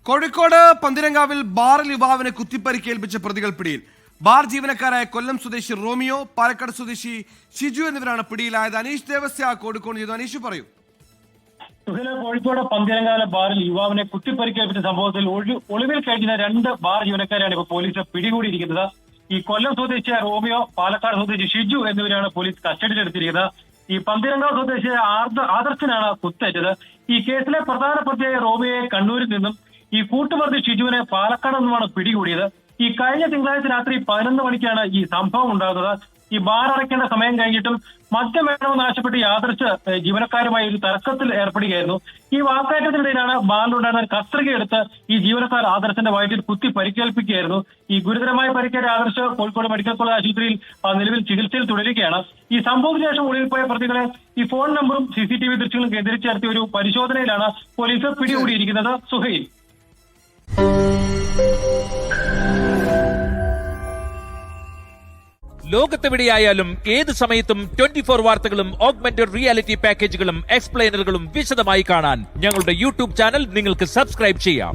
കോഴിക്കോട് പന്തിരങ്കാവിൽ ബാറിൽ യുവാവിനെ കുത്തിപ്പരിക്കേൽപ്പിച്ച പ്രതികൾ പിടിയിൽ. ബാർ ജീവനക്കാരായ കൊല്ലം സ്വദേശി റോമിയോ, പാലക്കാട് സ്വദേശി ഷിജു എന്നിവരാണ് പിടിയിലായത്. അനീഷ് ദേവസ്യ കോഴിക്കോട് ചെയ്തു. അനീഷ് പറയൂ. കോഴിക്കോട് പന്തിരങ്കാല ബാറിൽ യുവാവിനെ കുത്തിപ്പരിക്കേൽപ്പിച്ച സംഭവത്തിൽ ഒളിവിൽ കഴിഞ്ഞ 2 ബാർ ജീവനക്കാരെയാണ് ഇപ്പോൾ പോലീസ് പിടികൂടിയിരിക്കുന്നത്. ഈ കൊല്ലം സ്വദേശിയായ റോമിയോ, പാലക്കാട് സ്വദേശി ഷിജു എന്നിവരാണ് പോലീസ് കസ്റ്റഡിയിലെടുത്തിരിക്കുന്നത്. ഈ പന്തിരങ്കാവ് സ്വദേശിയായ ആദർശനാണ് കുത്തേറ്റത്. ഈ കേസിലെ പ്രധാന പ്രതിയായ റോമിയോയെ കണ്ണൂരിൽ നിന്നും ഈ കൂട്ടുപ്രതി ഷിജുവിനെ പാലക്കാട് നിന്നുമാണ് പിടികൂടിയത്. ഈ കഴിഞ്ഞ തിങ്കളാഴ്ച രാത്രി 11 മണിക്കാണ് ഈ സംഭവം ഉണ്ടാകുന്നത്. ഈ ബാർ അടയ്ക്കേണ്ട സമയം കഴിഞ്ഞിട്ടും മദ്യം വേണമെന്ന് ആവശ്യപ്പെട്ട് ഈ ആദർശ് ജീവനക്കാരുമായി ഒരു തർക്കത്തിൽ ഏർപ്പെടുകയായിരുന്നു. ഈ വാക്കേറ്റത്തിനിടയിലാണ് ബാറിലുണ്ടായിരുന്ന ഒരു കത്രികയെടുത്ത് ഈ ജീവനക്കാർ ആദർശിന്റെ വയറ്റിൽ കുത്തി പരിക്കേൽപ്പിക്കുകയായിരുന്നു. ഈ ഗുരുതരമായി പരിക്കേറ്റ ആദർശ് കോഴിക്കോട് മെഡിക്കൽ കോളേജ് ആശുപത്രിയിൽ നിലവിൽ ചികിത്സയിൽ തുടരുകയാണ്. ഈ സംഭവത്തിന് ശേഷം ഒളിവിൽ പോയ പ്രതികളെ ഈ ഫോൺ നമ്പറും CCTV ദൃശ്യങ്ങളും കേന്ദ്രീകരിച്ച് നടത്തിയ ഒരു പരിശോധനയിലാണ് പോലീസ് പിടികൂടിയിരിക്കുന്നത്. സുഹൈൽ. ലോകത്തെവിടെയായാലും ഏത് സമയത്തും 24 വാർത്തകളും ഓഗ്മെന്റഡ് റിയാലിറ്റി പാക്കേജുകളും എക്സ്പ്ലെയിനറുകളും വിശദമായി കാണാൻ ഞങ്ങളുടെ YouTube ചാനൽ നിങ്ങൾക്ക് സബ്സ്ക്രൈബ് ചെയ്യാം.